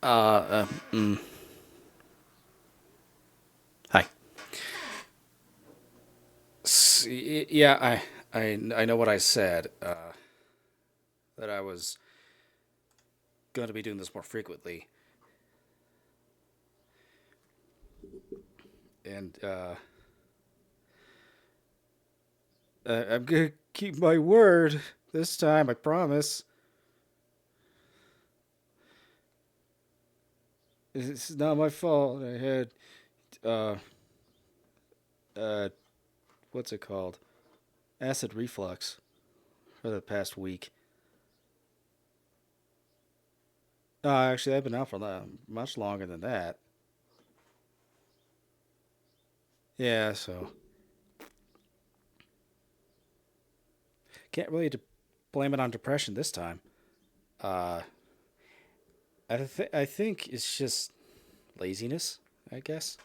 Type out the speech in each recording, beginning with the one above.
Uh, uh mm, Hi. Yeah, I know what I said. That I was going to be doing this more frequently, and I'm gonna keep my word this time. I promise. It's not my fault. I had uh uh what's it called? Acid reflux for the past week. Actually, I've been out for much longer than that. Yeah, so can't really blame it on depression this time. Uh, I think it's just laziness, I guess.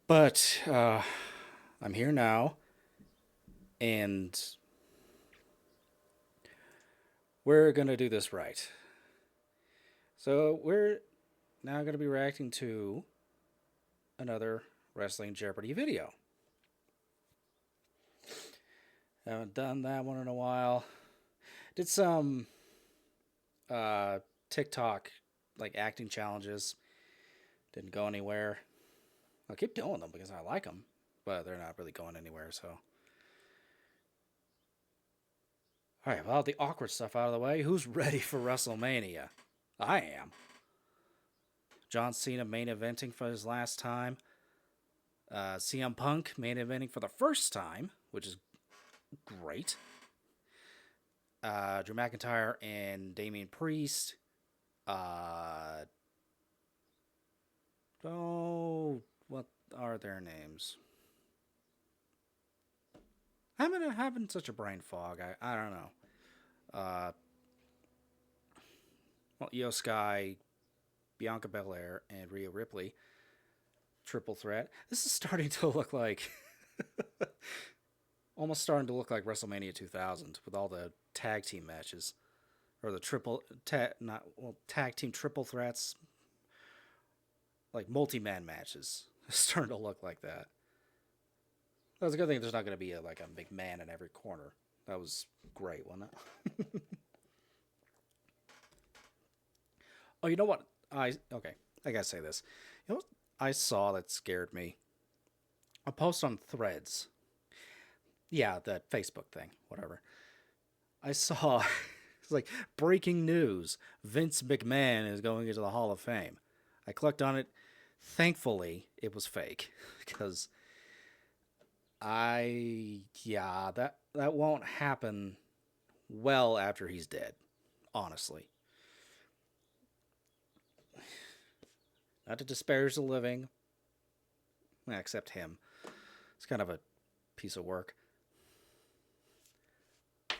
But I'm here now, and we're gonna do this right. So we're now gonna be reacting to another Wrestling Jeopardy video. Haven't done that one in a while. Did some uh, TikTok like acting challenges. Didn't go anywhere. I'll keep doing them because I like them, but they're not really going anywhere. So, all right, well, the awkward stuff out of the way. Who's ready for WrestleMania? I am. John Cena main eventing for his last time. CM Punk main eventing for the first time, which is great. Drew McIntyre and Damian Priest. Uh, what are their names? I'm having such a brain fog. I don't know. Uh, well, Io Sky, Bianca Belair, and Rhea Ripley. Triple threat. This is starting to look like almost starting to look like WrestleMania 2000 with all the tag team matches or the not well tag team triple threats, like multi-man matches. It's starting to look like that. That's a good thing. There's not going to be like a big man in every corner. That was great, wasn't it? Oh, you know what? I gotta say this. You know what I saw that scared me? A post on Threads. Yeah, that Facebook thing, whatever. I saw it's like breaking news: Vince McMahon is going into the Hall of Fame. I clicked on it. Thankfully, it was fake because that won't happen well after he's dead. Honestly, not to disparage the living, except him. It's kind of a piece of work.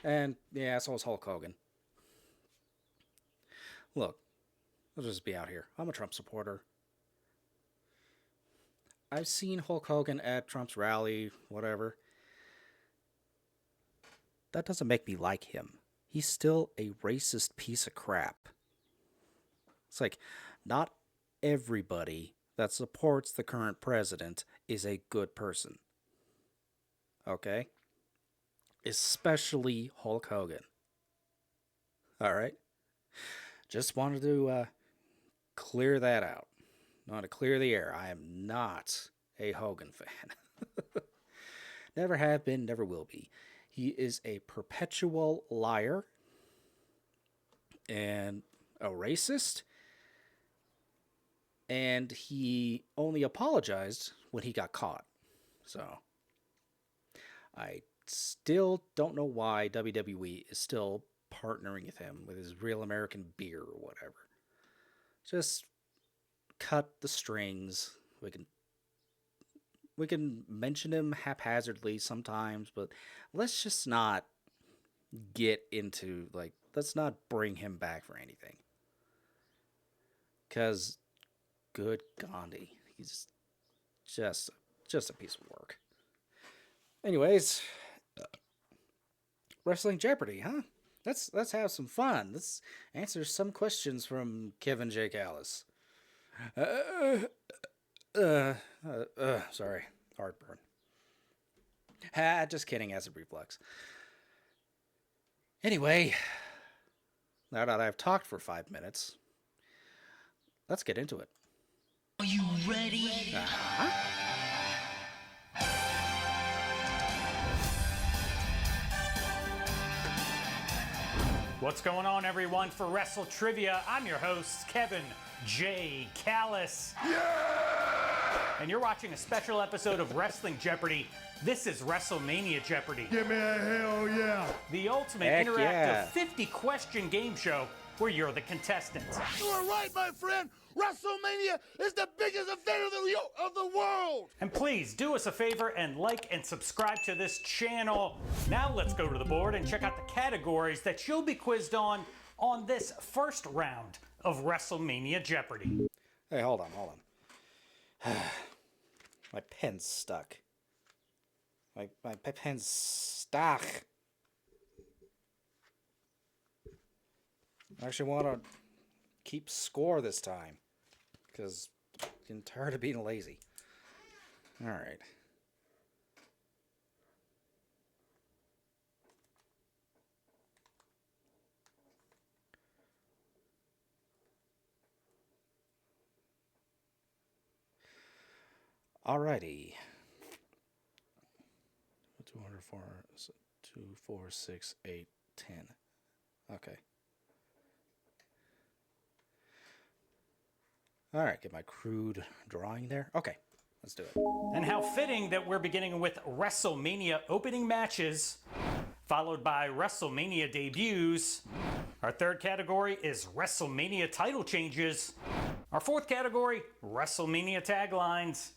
And yeah, so is Hulk Hogan. Look, I'll just be out here. I'm a Trump supporter. I've seen Hulk Hogan at Trump's rally, whatever. That doesn't make me like him. He's still a racist piece of crap. It's like, not everybody that supports the current president is a good person. Okay? Especially Hulk Hogan. All right? Just wanted to clear that out. I want to clear the air. I am not a Hogan fan. Never have been, never will be. He is a perpetual liar and a racist, and he only apologized when he got caught. So I still don't know why WWE is still partnering with him with his Real American Beer or whatever. Just cut the strings. We can mention him haphazardly sometimes, but let's just not get into like let's not bring him back for anything. Cause good Gandhi, he's just just a piece of work. Anyways, Wrestling Jeopardy, huh? Let's have some fun. Let's answer some questions from Kevin J. Callis. Sorry, heartburn. Just kidding. Acid reflux. Anyway, now that I've talked for 5 minutes, let's get into it. Are you ready? What's going on, everyone? For Wrestle Trivia, I'm your host, Kevin J. Callis. Yeah! And you're watching a special episode of Wrestling Jeopardy! This is WrestleMania Jeopardy! Give me a hell yeah! The ultimate Heck interactive yeah. 50-question game show where you're the contestant. You are right, my friend! WrestleMania is the biggest event of the world! And please do us a favor and like and subscribe to this channel. Now let's go to the board and check out the categories that you'll be quizzed on this first round of WrestleMania Jeopardy! Hey, hold on. My pen's stuck. My pen's stuck. I actually want to keep score this time, because I'm tired of being lazy. All right. Alrighty. 204, 2, 4, 6, 8, 10. Okay. All right, get my crude drawing there. Okay, let's do it. And how fitting that we're beginning with WrestleMania opening matches, followed by WrestleMania debuts. Our third category is WrestleMania title changes. Our fourth category, WrestleMania taglines.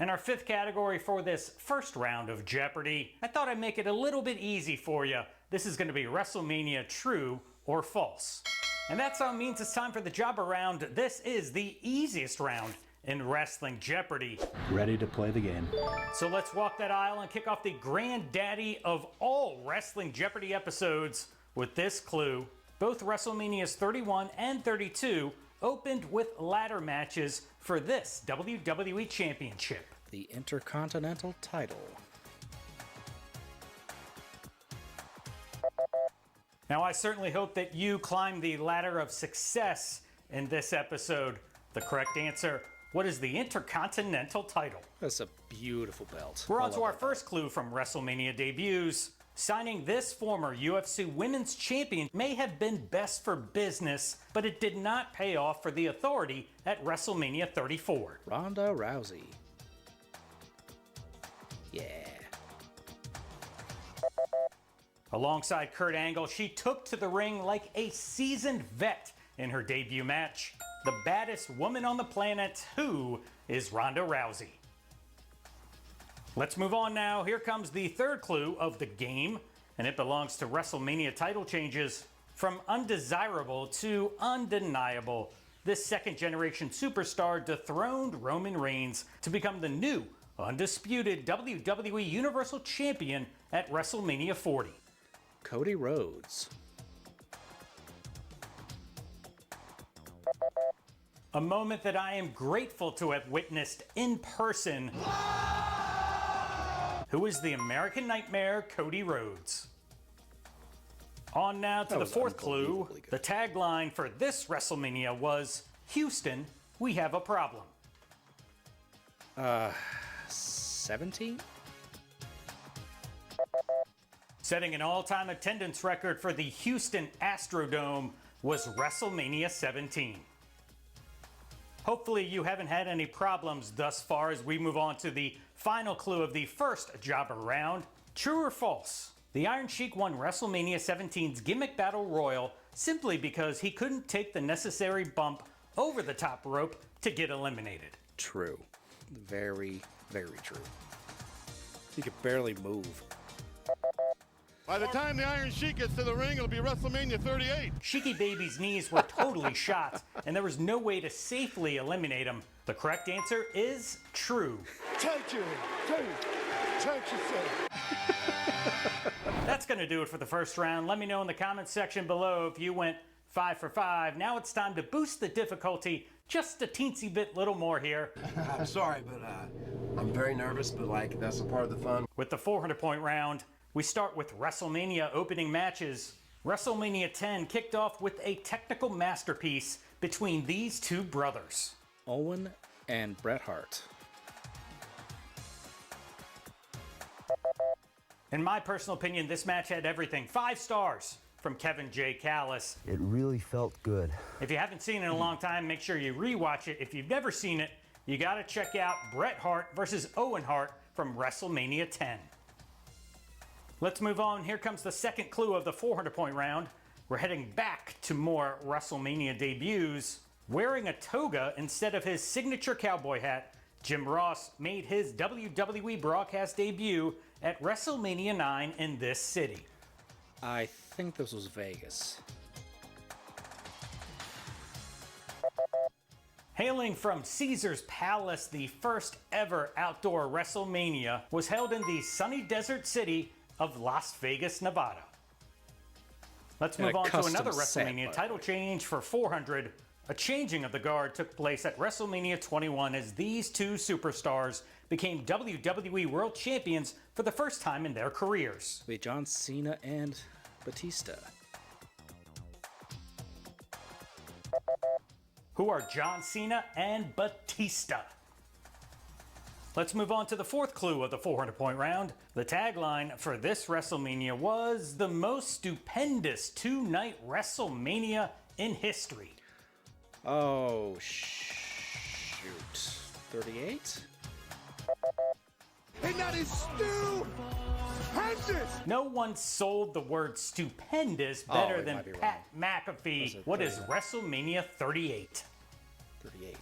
And our fifth category for this first round of Jeopardy, I thought I'd make it a little bit easy for you. This is going to be WrestleMania true or false. And that sound means it's time for the jobber round. This is the easiest round in Wrestling Jeopardy! Ready to play the game. So let's walk that aisle and kick off the granddaddy of all Wrestling Jeopardy! Episodes with this clue. Both WrestleManias 31 and 32 opened with ladder matches for this WWE Championship. The Intercontinental title. Now, I certainly hope that you climb the ladder of success in this episode. The correct answer, what is the Intercontinental title? That's a beautiful belt. We're on to our first clue from WrestleMania debuts. Signing this former UFC Women's Champion may have been best for business, but it did not pay off for the Authority at WrestleMania 34. Ronda Rousey. Yeah. Alongside Kurt Angle, she took to the ring like a seasoned vet in her debut match. The baddest woman on the planet, who is Ronda Rousey? Let's move on now. Here comes the third clue of the game, and it belongs to WrestleMania title changes. From undesirable to undeniable, this second-generation superstar dethroned Roman Reigns to become the new, undisputed WWE Universal Champion at WrestleMania 40. Cody Rhodes. A moment that I am grateful to have witnessed in person. Who is the American Nightmare, Cody Rhodes? On now to the fourth clue. The tagline for this WrestleMania was, Houston, we have a problem. 17? Setting an all-time attendance record for the Houston Astrodome was WrestleMania 17. Hopefully you haven't had any problems thus far as we move on to the final clue of the first jobber round. True or false? The Iron Sheik won WrestleMania 17's Gimmick Battle Royal simply because he couldn't take the necessary bump over the top rope to get eliminated. True. Very, very true. He could barely move. By the time the Iron Sheik gets to the ring, it'll be WrestleMania 38. Sheiky Baby's knees were totally shot, and there was no way to safely eliminate him. The correct answer is true. Touch yourself. That's going going to do it for the first round. Let me know in the comments section below if you went 5 for 5. Now it's time to boost the difficulty just a teensy bit little more here. I'm sorry, but I'm very nervous, but like that's a part of the fun. With the 400-point round, we start with WrestleMania opening matches. WrestleMania 10 kicked off with a technical masterpiece between these two brothers. Owen and Bret Hart. In my personal opinion, this match had everything. 5 stars from Kevin J. Callis. It really felt good. If you haven't seen it in a long time, make sure you rewatch it. If you've never seen it, you got to check out Bret Hart versus Owen Hart from WrestleMania 10. Let's move on. Here comes the second clue of the 400-point round. We're heading back to more WrestleMania debuts. Wearing a toga instead of his signature cowboy hat, Jim Ross made his WWE broadcast debut at WrestleMania 9 in this city. I think this was Vegas. Hailing from Caesar's Palace, the first ever outdoor WrestleMania was held in the sunny desert city of Las Vegas, Nevada. Let's move on to another WrestleMania title change for 400. A changing of the guard took place at WrestleMania 21 as these two superstars became WWE World Champions for the first time in their careers. Wait, John Cena and Batista. Who are John Cena and Batista? Let's move on to the fourth clue of the 400-point round. The tagline for this WrestleMania was the most stupendous two-night WrestleMania in history. Oh, shoot. 38? And that is stupendous. No one sold the word stupendous better it than might be Pat McAfee. What is WrestleMania 38? 38.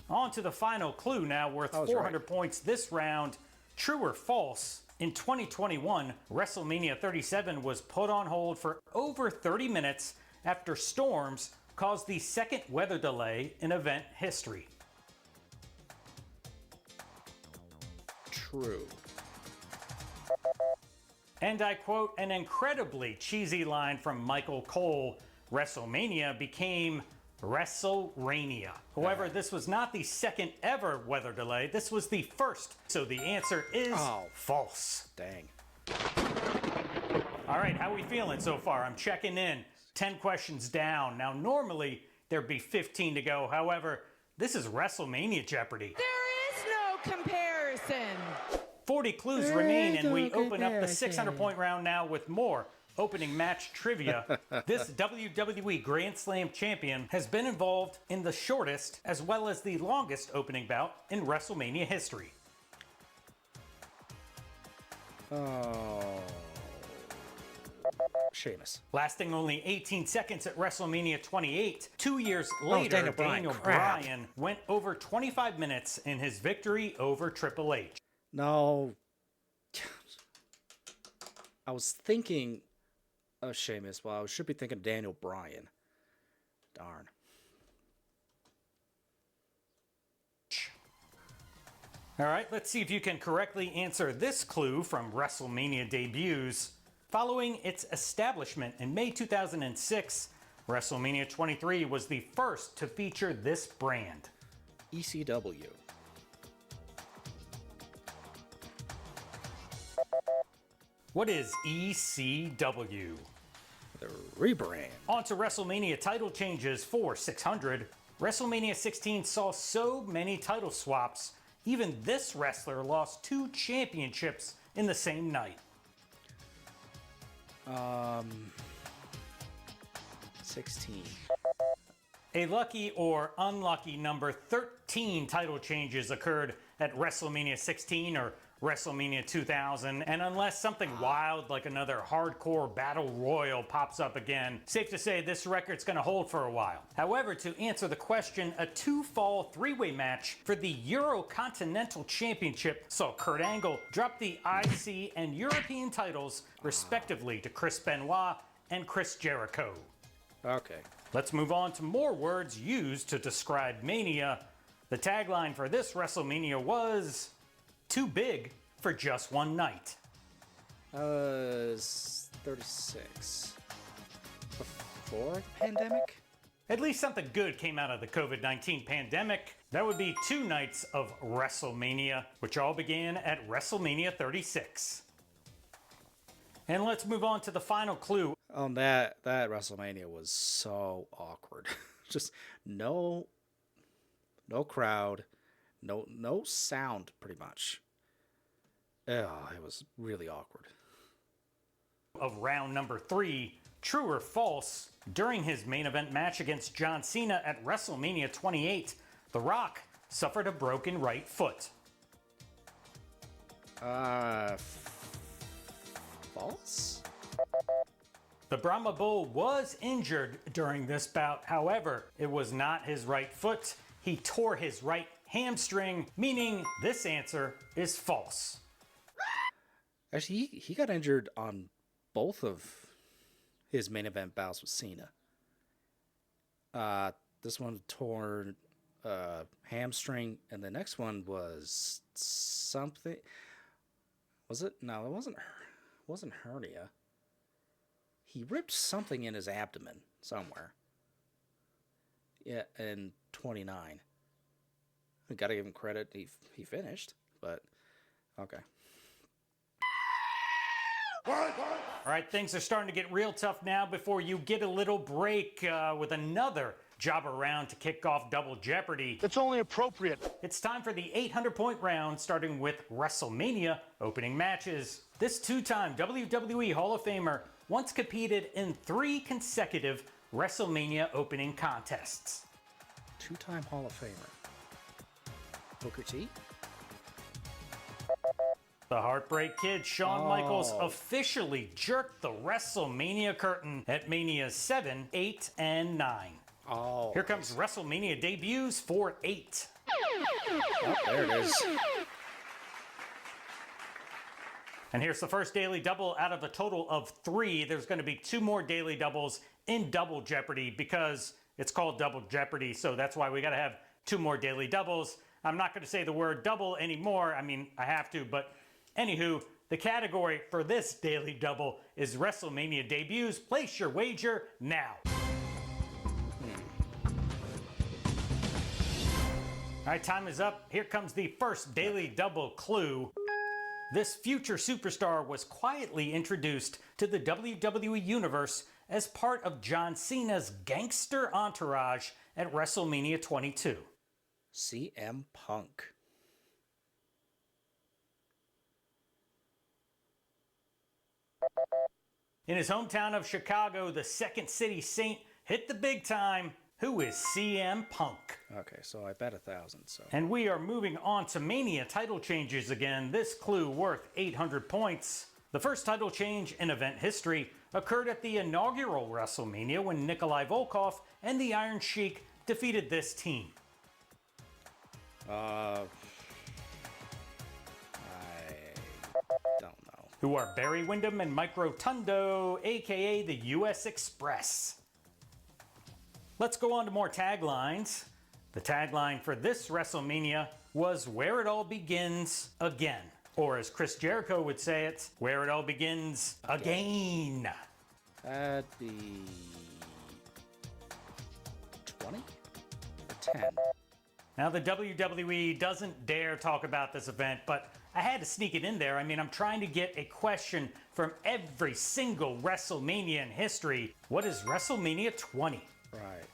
On to the final clue now, worth I was 400 right. points this round. True or false? In 2021, WrestleMania 37 was put on hold for over 30 minutes after storms caused the second weather delay in event history. True. And I quote an incredibly cheesy line from Michael Cole, WrestleMania became WrestleRania. However, this was not the second ever weather delay. This was the first. So the answer is false. Dang. All right, how are we feeling so far? I'm checking in. 10 questions down. Now, normally there'd be 15 to go. However, this is WrestleMania Jeopardy. There is no comparison. 40 clues remain, and we open up the 600-point round now with more opening match trivia. This WWE Grand Slam champion has been involved in the shortest as well as the longest opening bout in WrestleMania history. Oh. Sheamus. Lasting only 18 seconds at WrestleMania 28, 2 years later, Daniel Bryan. Bryan went over 25 minutes in his victory over Triple H. No. I was thinking of Sheamus. Well, I should be thinking Daniel Bryan. Darn. All right, let's see if you can correctly answer this clue from WrestleMania debuts. Following its establishment in May 2006, WrestleMania 23 was the first to feature this brand. ECW. What is ECW? The rebrand. On to WrestleMania title changes for 600. WrestleMania 16 saw so many title swaps, even this wrestler lost 2 championships in the same night. 16. A lucky or unlucky number 13 title changes occurred at WrestleMania 16 or WrestleMania 2000, and unless something wild like another hardcore battle royal pops up again, safe to say this record's gonna hold for a while. However, to answer the question, a 2-fall 3-way match for the Eurocontinental Championship saw Kurt Angle drop the IC and European titles respectively to Chris Benoit and Chris Jericho. Okay. Let's move on to more words used to describe Mania. The tagline for this WrestleMania was too big for just one night. It's 36. Before the pandemic? At least something good came out of the COVID-19 pandemic. That would be 2 nights of WrestleMania, which all began at WrestleMania 36. And let's move on to the final clue. That WrestleMania was so awkward. Just no crowd, no sound, pretty much. Oh, it was really awkward. Of round number 3, true or false, during his main event match against John Cena at WrestleMania 28, The Rock suffered a broken right foot. False? The Brahma Bull was injured during this bout. However, it was not his right foot. He tore his right hamstring, meaning this answer is false. Actually, he got injured on both of his main event bouts with Cena. This one tore hamstring, and the next one was something. Was it? No, it wasn't hernia. He ripped something in his abdomen somewhere. Yeah, in 29. I gotta give him credit. He finished, but okay. All right, things are starting to get real tough now before you get a little break with another jobber round to kick off Double Jeopardy. It's only appropriate. It's time for the 800-point round, starting with WrestleMania opening matches. This 2-time WWE Hall of Famer once competed in 3 consecutive WrestleMania opening contests. 2-time Hall of Famer. Booker T? The Heartbreak Kid, Shawn Michaels, officially jerked the WrestleMania curtain at Mania 7, 8, and 9. Oh. Here comes WrestleMania debuts for 8. Oh, there it is. And here's the first daily double out of a total of 3. There's going to be 2 more daily doubles in Double Jeopardy because it's called Double Jeopardy, so that's why we got to have 2 more daily doubles. I'm not going to say the word double anymore. I mean, I have to, but anywho, the category for this daily double is WrestleMania debuts. Place your wager now. All right, time is up. Here comes the first daily double clue. This future superstar was quietly introduced to the WWE Universe as part of John Cena's gangster entourage at WrestleMania 22. CM Punk. In his hometown of Chicago, the Second City Saint hit the big time. Who is CM Punk? Okay, so I bet 1,000, so. And we are moving on to Mania title changes again. This clue worth 800 points. The first title change in event history occurred at the inaugural WrestleMania when Nikolai Volkov and the Iron Sheik defeated this team. I don't know. Who are Barry Windham and Mike Rotundo, aka the US Express. Let's go on to more taglines. The tagline for this WrestleMania was "Where it all begins again." Or as Chris Jericho would say it, "Where it all begins again." That'd be 20 or 10. Now the WWE doesn't dare talk about this event, but I had to sneak it in there. I mean, I'm trying to get a question from every single WrestleMania in history. What is WrestleMania 20? Right.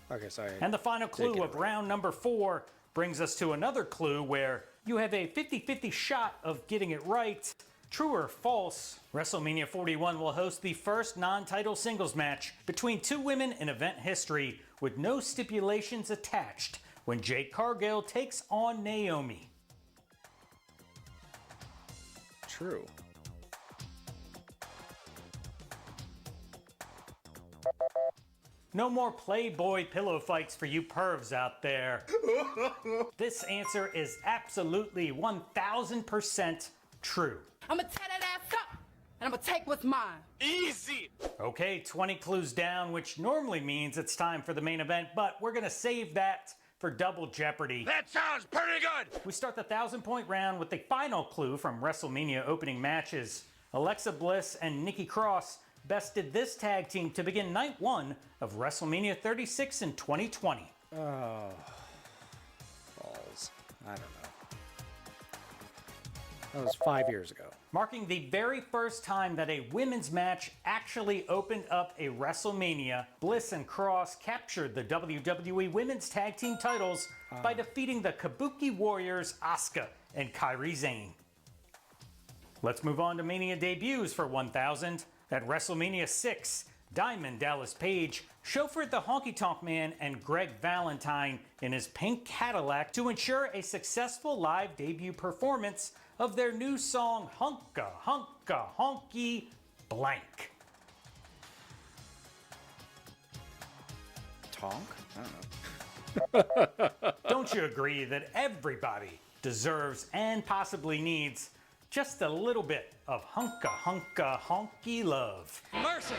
Okay, sorry. And the final clue of round number 4 brings us to another clue where you have a 50-50 shot of getting it right. True or false, WrestleMania 41 will host the first non-title singles match between 2 women in event history with no stipulations attached when Jade Cargill takes on Naomi. True. No more Playboy pillow fights for you pervs out there. This answer is absolutely 1000% true. I'm gonna tear that ass up, and I'm gonna take what's mine. Okay, 20 clues down, which normally means it's time for the main event, but we're gonna save that for Double Jeopardy. That sounds pretty good. We start the 1,000-point round with the final clue from WrestleMania opening matches. Alexa Bliss and Nikki Cross bested this tag team to begin night 1 of WrestleMania 36 in 2020. Oh, balls. I don't know. That was 5 years ago. Marking the very first time that a women's match actually opened up a WrestleMania, Bliss and Cross captured the WWE Women's Tag Team titles by defeating the Kabuki Warriors Asuka and Kairi Sane. Let's move on to Mania debuts for 1000. At WrestleMania 6, Diamond Dallas Page chauffeured the Honky Tonk Man and Greg Valentine in his pink Cadillac to ensure a successful live debut performance of their new song Hunka Hunka Honky Blank. Tonk? I don't know. Don't you agree that everybody deserves and possibly needs just a little bit of Hunka Hunka Honky love? Mercy!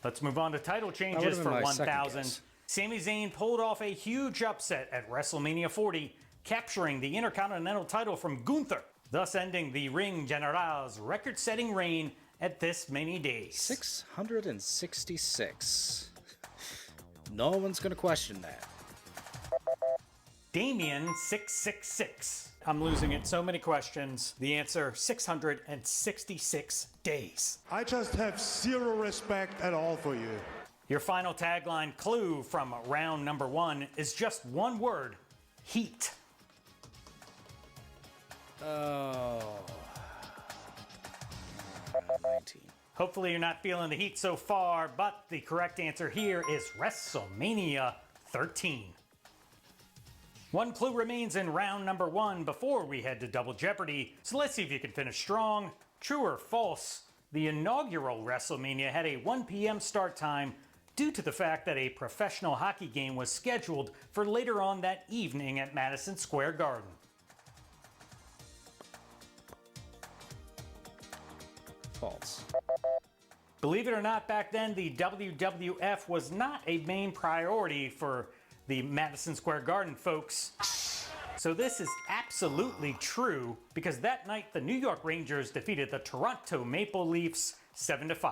Let's move on to title That changes would've for been my second 1000. guess. Sami Zayn pulled off a huge upset at WrestleMania 40, capturing the Intercontinental title from Gunther, thus ending the Ring General's record-setting reign at this many days. 666. No one's going to question that. Damien 666. I'm losing it. So many questions. The answer, 666 days. I just have zero respect at all for you. Your final tagline clue from round number 1 is just one word: heat. Oh. 19. Hopefully you're not feeling the heat so far, but the correct answer here is WrestleMania 13. One clue remains in round number 1 before we head to Double Jeopardy, so let's see if you can finish strong. True or false, the inaugural WrestleMania had a 1 p.m. start time due to the fact that a professional hockey game was scheduled for later on that evening at Madison Square Garden. False. Believe it or not, back then the WWF was not a main priority for the Madison Square Garden folks. So this is absolutely true because that night the New York Rangers defeated the Toronto Maple Leafs 7-5.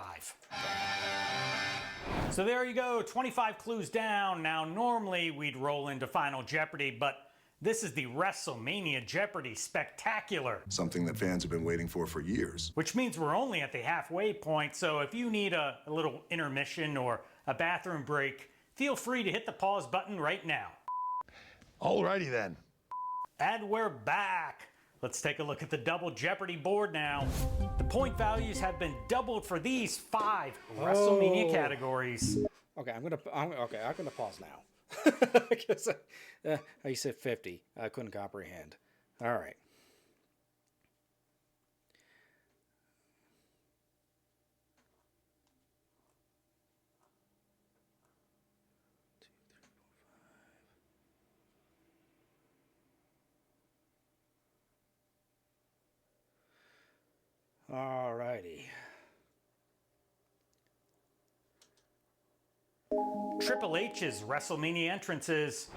So there you go, 25 clues down. Now normally we'd roll into Final Jeopardy, but this is the WrestleMania Jeopardy Spectacular, Something that fans have been waiting for years. which means we're only at the halfway point. So if you need a little intermission or a bathroom break, feel free to hit the pause button right now. Alrighty then. And we're back. Let's take a look at the Double Jeopardy board now. The point values have been doubled for these 5 WrestleMania categories. Okay, I'm gonna pause now. Because you said 50. I couldn't comprehend. All right. All righty. Triple H's WrestleMania entrances,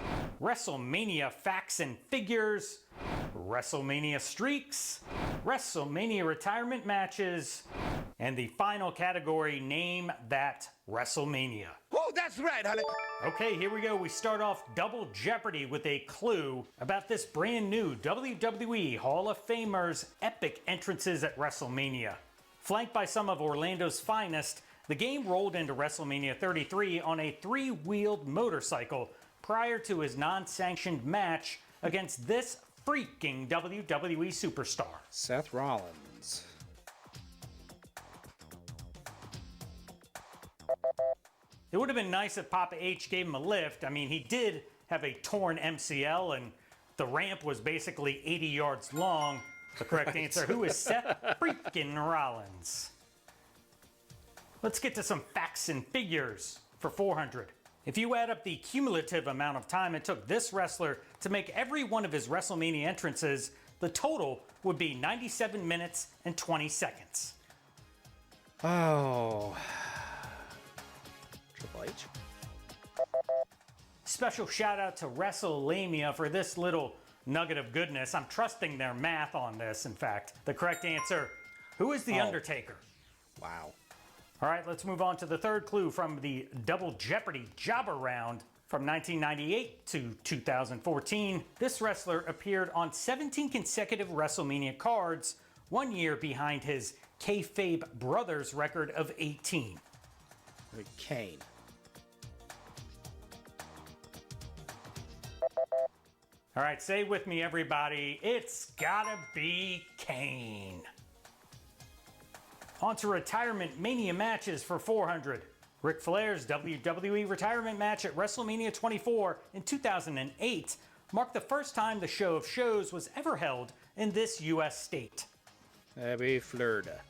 WrestleMania facts and figures, WrestleMania streaks, WrestleMania retirement matches, and the final category, Name That WrestleMania. Oh, that's right, honey. Okay, here we go. We start off Double Jeopardy with a clue about this brand new WWE Hall of Famers' epic entrances at WrestleMania. Flanked by some of Orlando's finest, the game rolled into WrestleMania 33 on a 3-wheeled motorcycle prior to his non-sanctioned match against this freaking WWE superstar. Seth Rollins. It would have been nice if Papa H gave him a lift. I mean, he did have a torn MCL and the ramp was basically 80 yards long. The correct answer, who is Seth freaking Rollins? Let's get to some facts and figures for 400. If you add up the cumulative amount of time it took this wrestler to make every one of his WrestleMania entrances, the total would be 97 minutes and 20 seconds. Oh. Triple H. Special shout out to WrestleMania for this little nugget of goodness. I'm trusting their math on this, in fact. The correct answer, Who is The Oh. Undertaker? Wow. All right, let's move on to the third clue from the Double Jeopardy Jobber Round. From 1998 to 2014, this wrestler appeared on 17 consecutive WrestleMania cards, 1 year behind his kayfabe brothers record of 18. Kane. All right, say with me, everybody. It's gotta be Kane. On to retirement mania matches for 400. Ric Flair's WWE retirement match at WrestleMania 24 in 2008 marked the first time the Show of Shows was ever held in this U.S. state. Maybe Florida.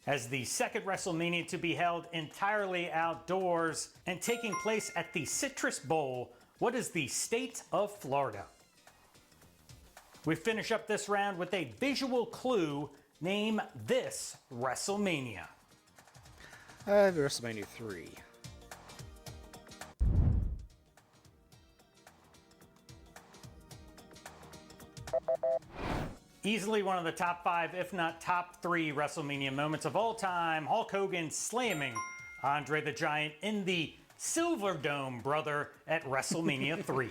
As the second WrestleMania to be held entirely outdoors and taking place at the Citrus Bowl, what is the state of Florida? We finish up this round with a visual clue. Name this WrestleMania. WrestleMania 3. Easily one of the top 5, if not top 3 WrestleMania moments of all time. Hulk Hogan slamming Andre the Giant in the Silver Dome, brother, at WrestleMania 3.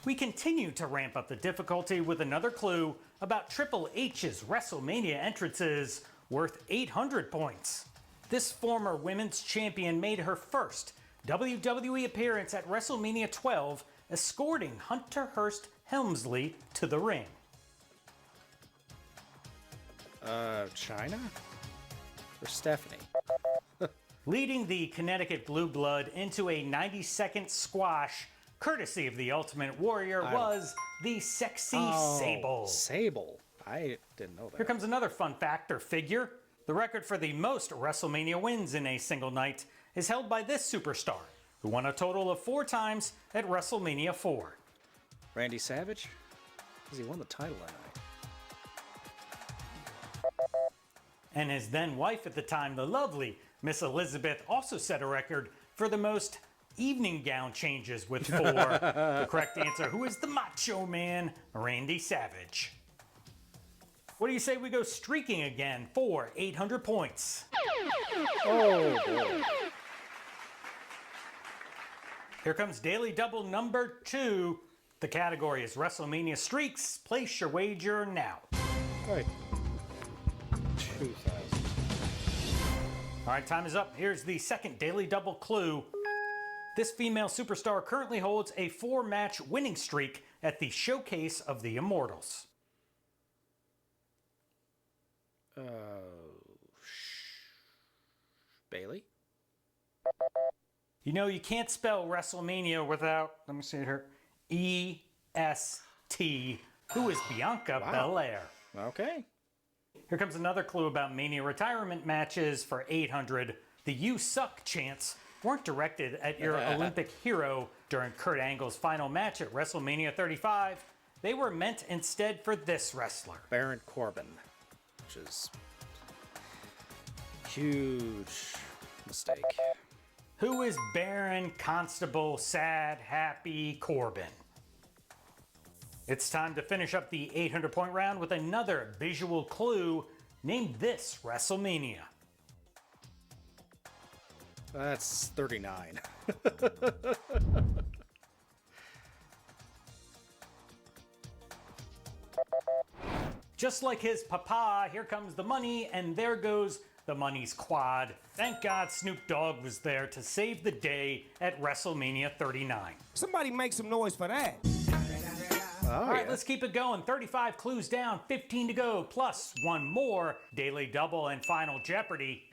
We continue to ramp up the difficulty with another clue about Triple H's WrestleMania entrances worth 800 points. This former women's champion made her first WWE appearance at WrestleMania 12, escorting Hunter Hearst Helmsley to the ring. China? Or Stephanie? Leading the Connecticut Blue Blood into a 90-second squash, courtesy of the Ultimate Warrior, was the Sexy Sable. Sable. I didn't know that. Here comes another fun fact or figure. The record for the most WrestleMania wins in a single night is held by this superstar, who won a total of 4 times at WrestleMania 4. Randy Savage? Because he won the title that night. And his then wife at the time, the lovely Miss Elizabeth, also set a record for the most evening gown changes with 4. The correct answer, who is the Macho Man, Randy Savage. What do you say we go streaking again for 800 points? Oh, boy. Here comes Daily Double number 2. The category is WrestleMania Streaks. Place your wager now. Right. 2,000. All right, time is up. Here's the second Daily Double clue. This female superstar currently holds a 4-match winning streak at the Showcase of the Immortals. Bailey? You know, you can't spell WrestleMania without, let me see it here, E-S-T. Who is Bianca Belair? Okay. Here comes another clue about Mania retirement matches for 800. The "You Suck" chants weren't directed at your Olympic hero during Kurt Angle's final match at WrestleMania 35. They were meant instead for this wrestler. Baron Corbin. Which is huge mistake. Who is Baron Constable Sad Happy Corbin? It's time to finish up the 800-point round with another visual clue. Name this WrestleMania. That's 39. Just like his papa, here comes the money, and there goes the money's quad. Thank God Snoop Dogg was there to save the day at WrestleMania 39. Somebody make some noise for that. All right, let's keep it going. 35 clues down, 15 to go, plus 1 more. Daily Double and Final Jeopardy.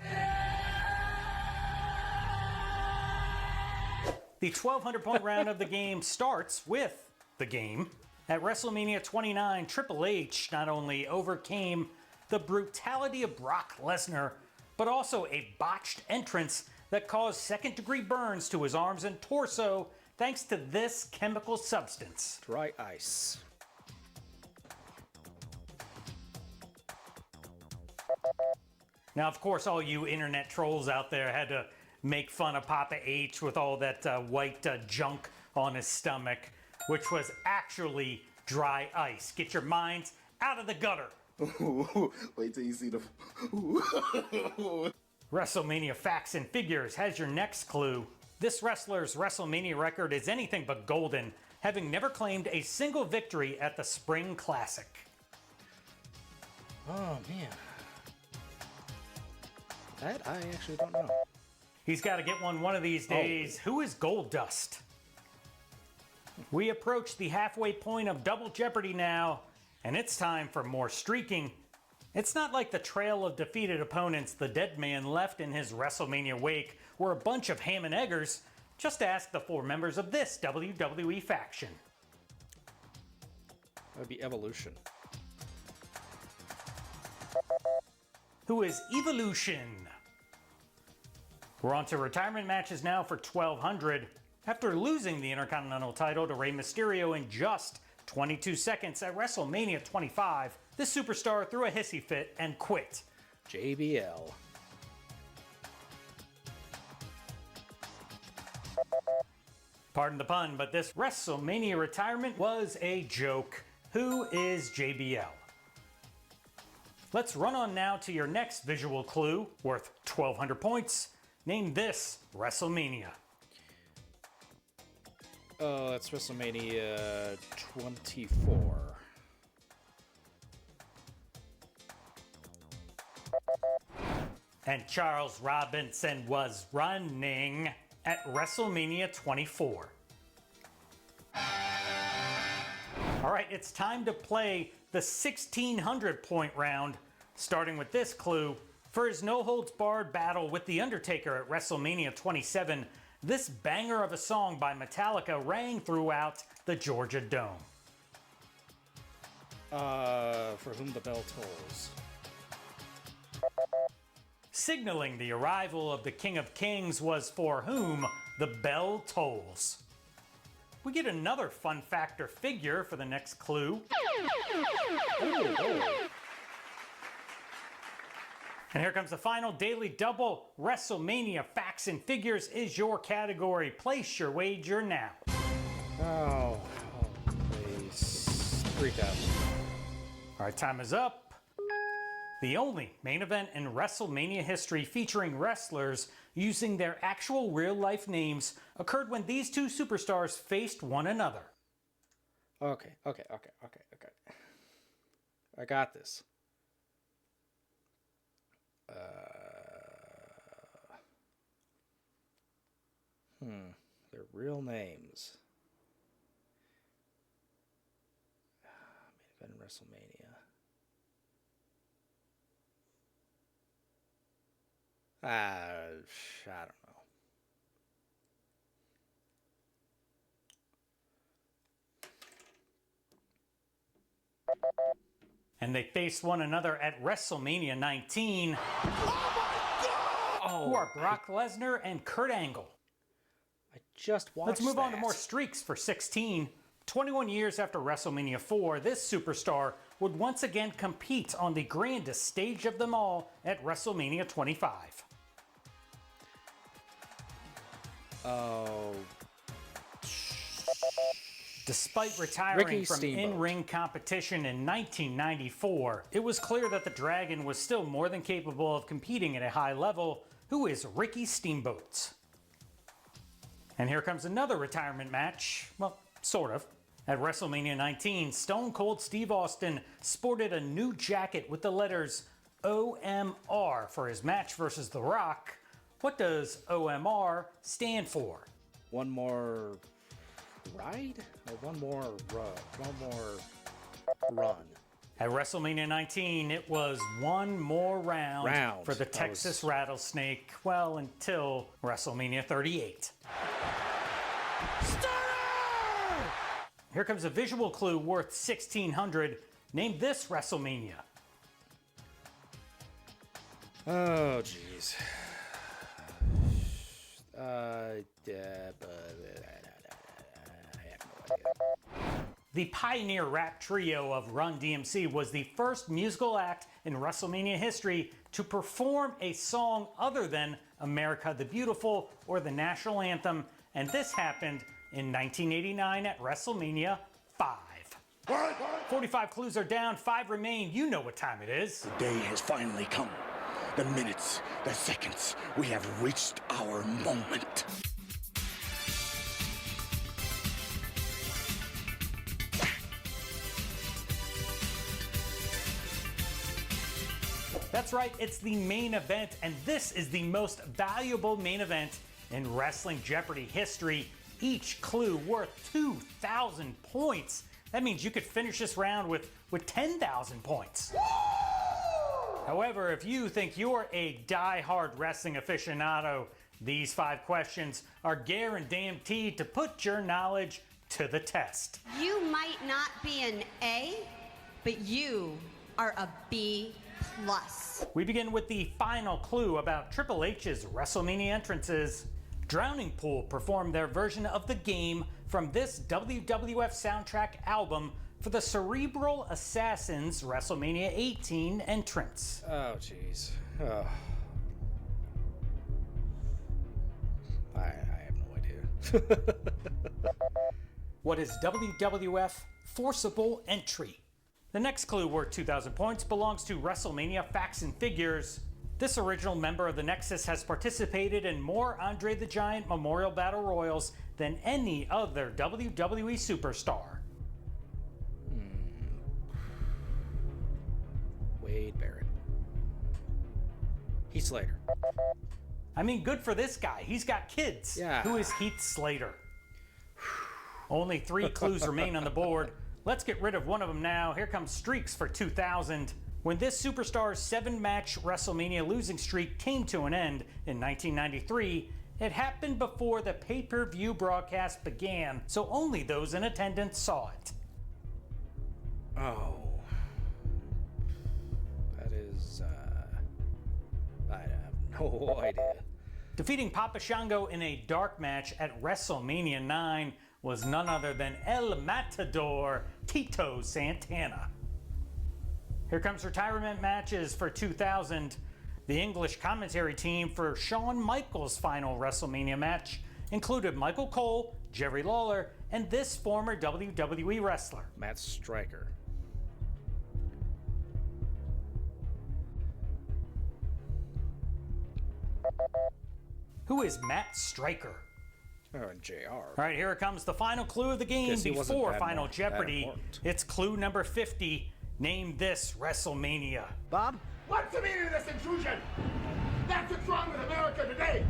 The 1,200-point round of the game starts with the game. At WrestleMania 29, Triple H not only overcame the brutality of Brock Lesnar, but also a botched entrance that caused second-degree burns to his arms and torso thanks to this chemical substance. Dry ice. Now, of course, all you internet trolls out there had to make fun of Papa H with all that white junk on his stomach. which was actually dry ice. Get your minds out of the gutter. Wait till you see the. WrestleMania Facts and Figures has your next clue. This wrestler's WrestleMania record is anything but golden, having never claimed a single victory at the Spring Classic. Oh, man. That I actually don't know. He's got to get one of these days. Who is Goldust? We approach the halfway point of Double Jeopardy now, and it's time for more streaking. It's not like the trail of defeated opponents the dead man left in his WrestleMania wake were a bunch of ham and eggers. Just ask the 4 members of this WWE faction. That would be Evolution. Who is Evolution? We're on to retirement matches now for 1200. After losing the Intercontinental title to Rey Mysterio in just 22 seconds at WrestleMania 25, this superstar threw a hissy fit and quit. JBL. Pardon the pun, but this WrestleMania retirement was a joke. Who is JBL? Let's run on now to your next visual clue, worth 1,200 points. Name this WrestleMania. Oh, that's WrestleMania 24. And Charles Robinson was running at WrestleMania 24. All right, it's time to play the 1,600 point round, starting with this clue. For his no-holds-barred battle with The Undertaker at WrestleMania 27, this banger of a song by Metallica rang throughout the Georgia Dome. For Whom the Bell Tolls. Signaling the arrival of the King of Kings was For Whom the Bell Tolls. We get another fun factor figure for the next clue. And here comes the final daily double. WrestleMania Facts and Figures is your category. Place your wager now. Oh, please. 3,000. All right, time is up. The only main event in WrestleMania history featuring wrestlers using their actual real-life names occurred when these two superstars faced one another. Okay. I got this. Their real names. Main event in WrestleMania. I don't know. And they faced one another at WrestleMania 19. Who are Brock Lesnar and Kurt Angle. I just watched Let's move on to that. more streaks for 16. 21 years after WrestleMania 4, this superstar would once again compete on the grandest stage of them all at WrestleMania 25. Oh. Despite retiring Ricky from Steamboat. in-ring competition in 1994, it was clear that the Dragon was still more than capable of competing at a high level. Who is Ricky Steamboat? And here comes another retirement match. Well, sort of. At WrestleMania 19, Stone Cold Steve Austin sported a new jacket with the letters OMR for his match versus The Rock. What does OMR stand for? One more ride? Or one more run? At WrestleMania 19, it was one more round for the Texas Rattlesnake, well, until WrestleMania 38. Here comes a visual clue worth 1,600. Name this WrestleMania. Oh, jeez. I have no idea. The Pioneer Rap Trio of Run DMC was the first musical act in WrestleMania history to perform a song other than America the Beautiful or the national anthem, and this happened in 1989 at WrestleMania 5. 45 clues are down, 5 remain. You know what time it is. The day has finally come. The minutes, the seconds. We have reached our moment. That's right, it's the main event, and this is the most valuable main event in Wrestling Jeopardy history. Each clue worth 2,000 points. That means you could finish this round with 10,000 points. However, if you think you're a die-hard wrestling aficionado, these 5 questions are guaranteed to put your knowledge to the test. You might not be an A, but you are a B+. We begin with the final clue about Triple H's WrestleMania entrances. Drowning Pool performed their version of the game from this WWF soundtrack album for the Cerebral Assassins WrestleMania 18 entrance. Oh, jeez. Oh. I have no idea. What is WWF Forcible Entry? The next clue worth 2,000 points belongs to WrestleMania Facts and Figures. This original member of the Nexus has participated in more Andre the Giant Memorial Battle Royals than any other WWE superstar. Wade Barrett. Heath Slater. I mean, good for this guy. He's got kids. Yeah. Who is Heath Slater? Only 3 clues remain on the board. Let's get rid of one of them now. Here comes Streaks for 2,000. When this superstar's 7-match WrestleMania losing streak came to an end in 1993, it happened before the pay-per-view broadcast began, so only those in attendance saw it. Oh. That is, I have no idea. Defeating Papa Shango in a dark match at WrestleMania 9 was none other than El Matador, Tito Santana. Here comes retirement matches for 2,000. The English commentary team for Shawn Michaels' final WrestleMania match included Michael Cole, Jerry Lawler, and this former WWE wrestler. Matt Striker. Who is Matt Striker? Oh, and JR. All right, here comes the final clue of the game Guess he wasn't before that Final that Jeopardy. important. It's clue number 50. Name this WrestleMania. Bob? What's the meaning of this intrusion? That's what's wrong with America today.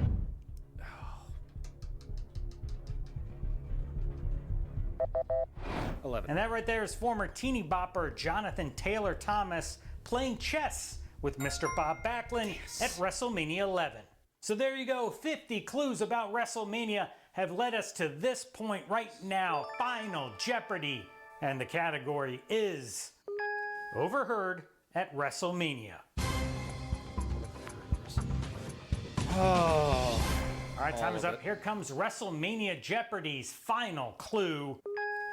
11. And that right there is former teeny bopper Jonathan Taylor Thomas playing chess with Mr. Bob Backlund at WrestleMania 11. So there you go, 50 clues about WrestleMania have led us to this point right now, Final Jeopardy. And the category is Overheard at WrestleMania. Oh. All right, time is of up. Here comes WrestleMania Jeopardy's final clue.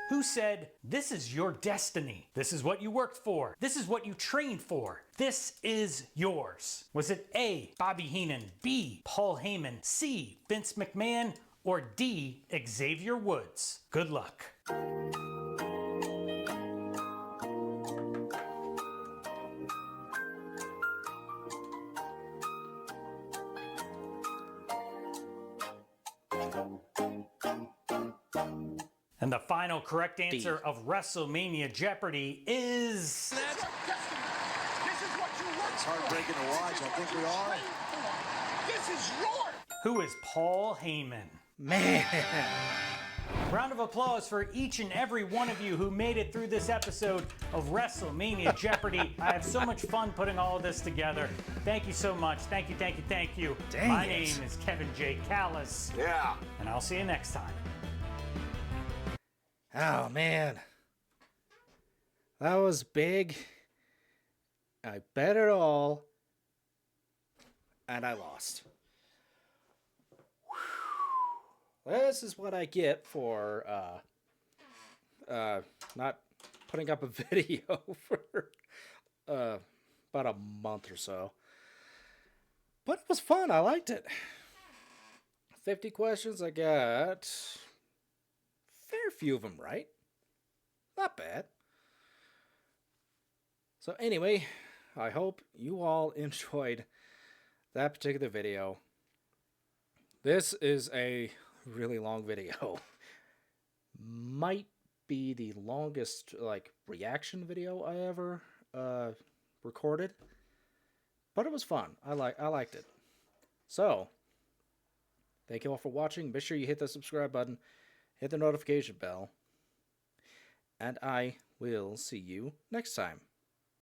Who said, "This is your destiny. This is what you worked for. This is what you trained for. This is yours"? Was it A, Bobby Heenan, B, Paul Heyman, C, Vince McMahon, or D, Xavier Woods? Good luck. And the final correct answer of WrestleMania Jeopardy is... This is what you work It's heartbreaking to watch. I think we are. for. This is yours. Who is Paul Heyman? Man. Round of applause for each and every one of you who made it through this episode of WrestleMania Jeopardy. I have so much fun putting all of this together. Thank you so much. Thank you, thank you, thank you. Dang My it. name is Kevin J. Callis, Yeah. and I'll see you next time. Oh, man. That was big. I bet it all. And I lost. This is what I get for not putting up a video for about a month or so. But it was fun. I liked it. 50 questions. I got fair few of them right. Not bad. So anyway, I hope you all enjoyed that particular video. This is a really long video. Might be the longest reaction video I ever recorded, but it was fun. I liked it. So thank you all for watching. Make sure you hit the subscribe button, hit the notification bell, and I will see you next time.